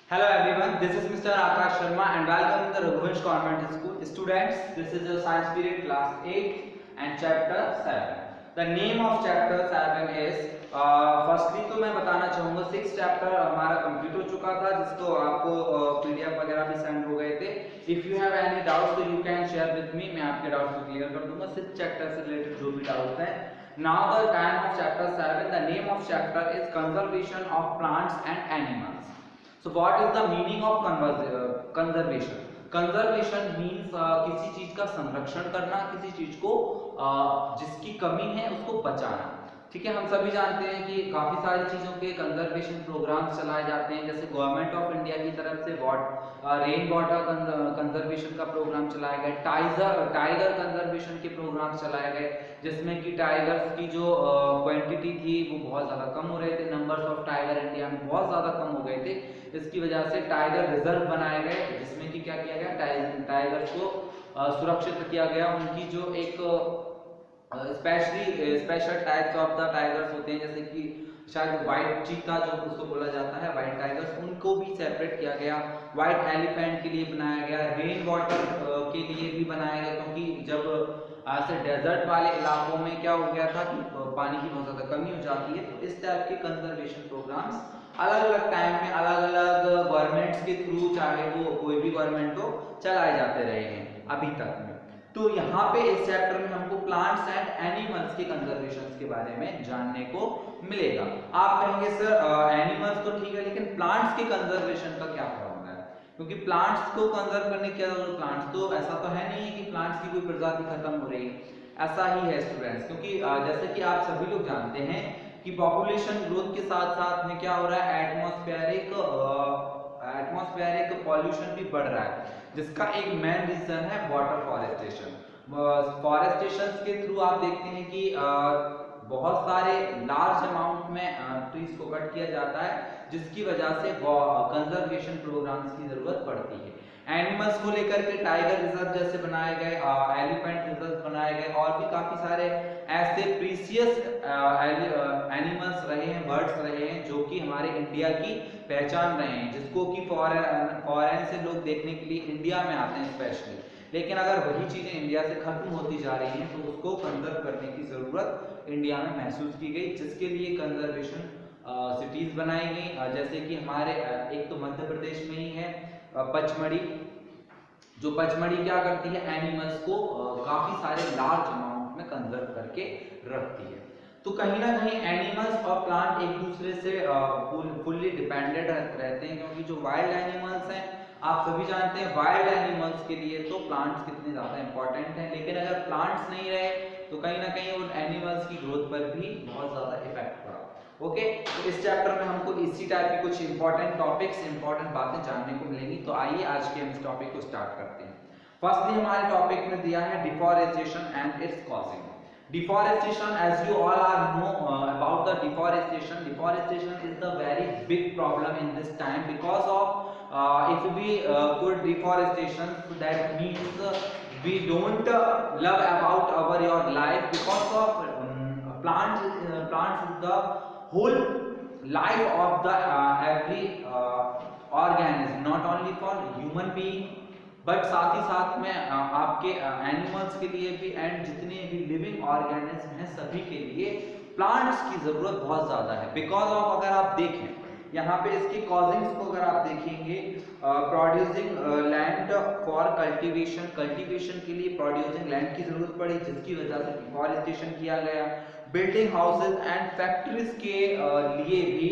Hello everyone, this is Mr. Akash Sharma and welcome to the Raghuvansh Convent School. Students, this is your science period class 8 and chapter 7. The name of chapter 7 is firstly तो मैं बताना चाहूँगा 6 chapter हमारा complete हो चुका था जिसको आपको पीडीएफ वगैरह भी सेंड हो गए थे. If you have any doubts तो you can share with me, मैं आपके डाउट्स को क्लियर कर दूंगा 6 चैप्टर से रिलेटेड जो भी डाउट्स हैं. Now the time of chapter 7, the name of chapter is conservation of plants and animals. So what is the meaning of conservation? Conservation means किसी चीज का संरक्षण करना, किसी चीज को जिसकी कमी है उसको बचाना. ठीक है, हम सभी जानते हैं कि काफी सारी चीजों के कंजर्वेशन प्रोग्राम्स चलाए जाते हैं. जैसे गवर्नमेंट ऑफ इंडिया की तरफ से रेन वाटर कंजर्वेशन का प्रोग्राम चलाया गया, टाइगर कंजर्वेशन के प्रोग्राम चलाए गए जिसमें कि टाइगर्स की जो क्वांटिटी थी वो बहुत ज्यादा कम हो रहे थे. नंबर्स ऑफ टाइगर इंडिया में बहुत ज्यादा कम हो गए थे. इसकी वजह से टाइगर रिजर्व बनाए गए जिसमें कि क्या किया गया, टाइगर्स को सुरक्षित किया गया. उनकी जो एक special types of the tigers होते हैं जैसे कि शायद व्हाइट चीता जो उसको बोला जाता है, व्हाइट टाइगर्स, उनको भी सेपरेट किया गया. व्हाइट एलिफेंट के लिए बनाया गया, रेन वाटर के लिए भी बनाया गया क्योंकि जब ऐसे डेजर्ट वाले इलाकों में क्या हो गया था कि पानी की बहुत ज्यादा कमी हो जाती है. तो इस टाइप के कंजर्वेशन प्रोग्राम्स अलग अलग टाइम में अलग अलग गवर्नमेंट्स के थ्रू, चाहे वो कोई भी गवर्नमेंट हो, चलाए जाते रहे हैं अभी तक में. तो यहाँ पे इस चैप्टर में हमको प्लांट्स एंड एनिमल्स के कंजर्वेशन के बारे में जानने को मिलेगा. आप कहेंगे सर एनिमल्स तो ठीक है लेकिन प्लांट्स के कंजर्वेशन का क्या फॉर्मूला है, क्योंकि प्लांट्स को कंजर्व करने की क्या जरूरत. प्लांट्स तो ऐसा तो है नहीं है कि प्लांट्स की कोई प्रजाति खत्म हो रही है, ऐसा ही है स्टूडेंट्स. क्योंकि जैसे कि आप सभी लोग जानते हैं कि पॉपुलेशन ग्रोथ के साथ साथ में क्या हो रहा है, एटमॉस्फेरिक पॉल्यूशन भी बढ़ रहा है जिसका एक मेन रीजन है वाटर फॉरेस्टेशन. फॉरेस्टेशन के थ्रू आप देखते हैं कि बहुत सारे लार्ज अमाउंट में ट्रीज को कट किया जाता है जिसकी वजह से कंजर्वेशन प्रोग्राम्स की जरूरत पड़ती है. एनिमल्स को लेकर के टाइगर रिजर्व जैसे बनाए गए, एलिफेंट रिजर्व बनाए गए, और भी काफी सारे ऐसे प्रीसियस एनिमल्स रहे हैं, बर्ड्स रहे हैं जो कि हमारे इंडिया की पहचान रहे हैं, जिसको कि फॉरेन से लोग देखने के लिए इंडिया में आते हैं स्पेशली. लेकिन अगर वही चीजें इंडिया से खत्म होती जा रही हैं तो उसको कंजर्व करने की जरूरत इंडिया में महसूस की गई, जिसके लिए कंजर्वेशन सिटीज बनाई गई. जैसे कि हमारे एक तो मध्य प्रदेश में ही है पचमढ़ी. जो पचमढ़ी क्या करती है, एनिमल्स को काफी सारे लार्ज अमाउंट में कंजर्व करके रखती है. तो कहीं ना कहीं एनिमल्स और प्लांट एक दूसरे से फुल्ली डिपेंडेंट रहते हैं, क्योंकि जो वाइल्ड एनिमल्स हैं आप सभी जानते हैं वाइल्ड एनिमल्स के लिए तो प्लांट्स कितने ज्यादा इंपॉर्टेंट हैं. लेकिन अगर प्लांट्स नहीं रहे तो कहीं ना कहीं उन एनिमल्स की ग्रोथ पर भी बहुत ज्यादा इफेक्ट पड़ा. ओके, तो इस चैप्टर में हमको इसी टाइप की कुछ इंपॉर्टेंट टॉपिक्स, इंपॉर्टेंट बातें जानने को मिलेंगी. तो आइए आज के हम इस टॉपिक को स्टार्ट करते हैं. फर्स्टली हमारे टॉपिक में दिया है deforestation and it's causing. Deforestation, as you all are know about the deforestation is the very big problem in this time because of if we put deforestation, that means we don't love about our your life because of plants is the whole life of the every organism, not only for human being but साथ ही साथ में आपके animals के लिए भी and जितने भी living organism हैं सभी के लिए प्लांट्स की जरूरत बहुत ज्यादा है. बिकॉज ऑफ अगर आप देखें यहाँ पे इसकी कॉजिंग्स को अगर आप देखेंगे, प्रोड्यूसिंग लैंड फॉर कल्टीवेशन के लिए प्रोड्यूसिंग लैंड की जरूरत पड़ी जिसकी वजह से डिफॉरेस्टेशन किया गया. बिल्डिंग हाउसेज एंड फैक्ट्रीज के लिए भी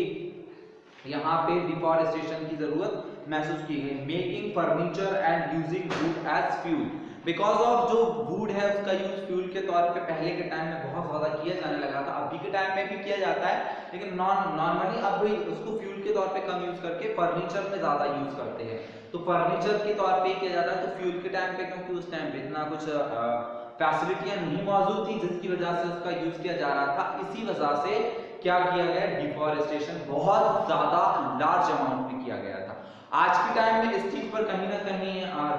यहाँ पे डिफॉरेस्टेशन की जरूरत महसूस की गई. Making furniture and using wood as fuel, because of जो वुड है उसका यूज फ्यूल के तौर पे पहले के टाइम में बहुत ज्यादा किया जाने लगा था. अभी के टाइम में भी किया जाता है लेकिन नॉर्मली अब भी उसको फ्यूल के तौर पे कम यूज करके फर्नीचर में ज्यादा यूज करते हैं. तो फर्नीचर के तौर पे किया जाता है. तो फ्यूल के टाइम पे क्योंकि उस टाइम पे इतना कुछ फैसिलिटियां नहीं मौजूद थी जिसकी वजह से उसका यूज किया जा रहा था. इसी वजह से क्या किया गया, डिफॉरेस्टेशन बहुत ज्यादा लार्ज अमाउंट में किया गया था. आज के टाइम में इस चीज पर कहीं ना कहीं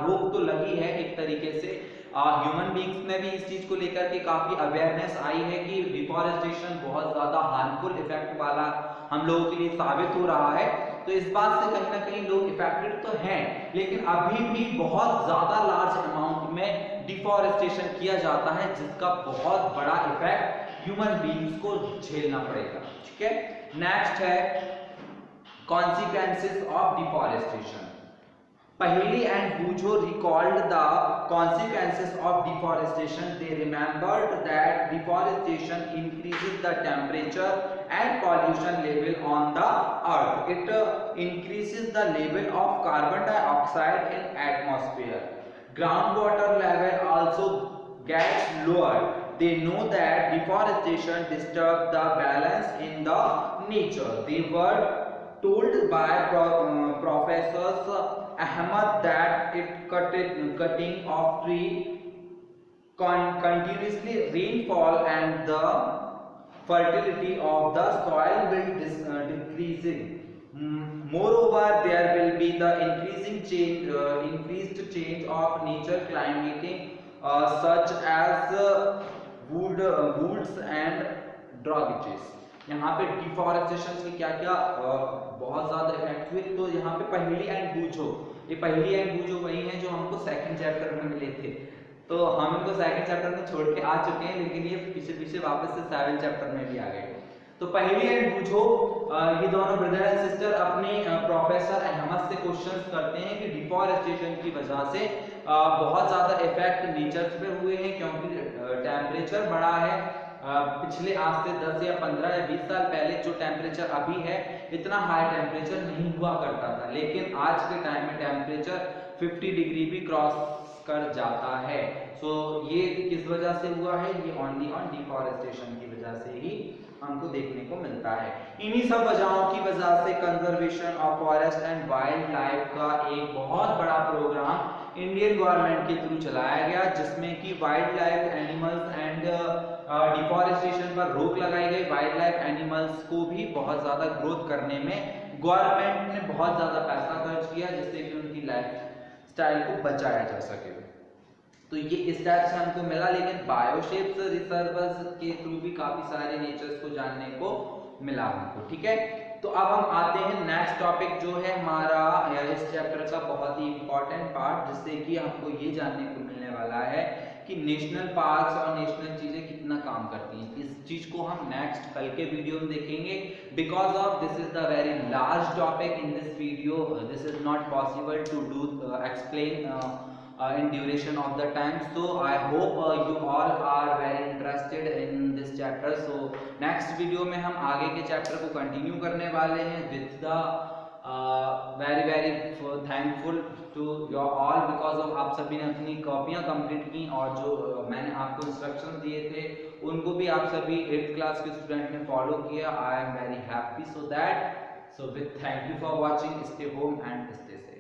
रोक तो लगी है एक तरीके से. ह्यूमन बींग्स में भी इस चीज को लेकर के काफी अवेयरनेस आई है कि डिफॉरेस्टेशन बहुत ज्यादा हार्मफुल इफेक्ट वाला हम लोगों के लिए साबित हो रहा है. तो इस बात से कहीं ना कहीं लोग इफेक्टेड तो हैं, लेकिन अभी भी बहुत ज्यादा लार्ज अमाउंट में डिफॉरेस्टेशन किया जाता है, जिसका बहुत बड़ा इफेक्ट ह्यूमन बीइंग्स को झेलना पड़ेगा। ठीक है, नेक्स्ट है consequences of deforestation. Paheli and Bujo recalled the consequences of deforestation. They remembered that deforestation increases the temperature and pollution level on the earth. It increases the level of carbon dioxide in atmosphere. Groundwater level also gets lower. They know that deforestation disturbs the balance in the nature. They were told by professors Ahmad that cutting of tree continuously rainfall and the fertility of the soil will decreasing. Moreover, there will be the increased change of nature climating such as woods and droughts. यहाँ पे deforestation के क्या क्या बहुत ज्यादा effect हुए। तो यहाँ पे पहेली एंड बूझो, ये पहेली एंड बूझो वही हैं जो हमको सेकंड चैप्टर में मिले थे, तो हम इनको सेकंड चैप्टर में छोड़ के आ चुके हैं, लेकिन ये पीछे पीछे वापस से 7 चैप्टर में भी आ गए। तो पहेली एंड बूझो, ये दोनों ब्रदर एंड सिस्टर अपने प्रोफेसर अहमद से क्वेश्चंस करते हैं कि डिफॉरेस्टेशन की वजह से बहुत ज्यादा इफेक्ट नेचर पे हुए हैं, क्योंकि टेम्परेचर बढ़ा है। पिछले आज से 10 या 15 या 20 साल पहले जो टेम्परेचर अभी है, इतना हाई टेम्परेचर नहीं हुआ करता था, लेकिन आज के टाइम में टेम्परेचर 50 डिग्री भी क्रॉस कर जाता है। सो ये किस वजह से हुआ है? ये ओनली ऑन डिफॉरेस्टेशन की वजह से ही हमको देखने को मिलता है। इन्हीं सब वजहों की वजह से conservation of forest and wild life का एक बहुत बड़ा प्रोग्राम इंडियन गवर्नमेंट के थ्रू चलाया गया, जिसमें कि wild life animals and deforestation पर रोक लगाई गई। वाइल्ड लाइफ एनिमल्स को भी बहुत ज्यादा ग्रोथ करने में गवर्नमेंट ने बहुत ज्यादा पैसा खर्च किया, जिससे कि उनकी लाइफ स्टाइल को बचाया जा सके। तो ये इस टाइप से हमको मिला, लेकिन बायोशिप्स रिसर्वर्स के थ्रू भी काफी सारे नेचर्स को जानने को मिला हमको। ठीक है, तो अब हम आते हैं नेक्स्ट टॉपिक जो है हमारा इस चैप्टर का बहुत ही इंपॉर्टेंट पार्ट, जिससे कि हमको ये जानने को मिलने वाला है कि नेशनल पार्क्स और नेशनल चीजें कितना काम करती हैं। इस चीज को हम नेक्स्ट कल के वीडियो में देखेंगे, because of this is the very large topic in this video, this is not possible to do explain in duration of the time. So I hope you all are very interested in this chapter. So next video में हम आगे के chapter को continue करने वाले हैं with the very thankful to you all because of आप सभी ने अपनी कॉपियाँ कंप्लीट की, और जो मैंने आपको इंस्ट्रक्शन दिए थे उनको भी आप सभी 8th क्लास के स्टूडेंट ने फॉलो किया। I am very happy so with thank you for watching. Stay home and stay safe.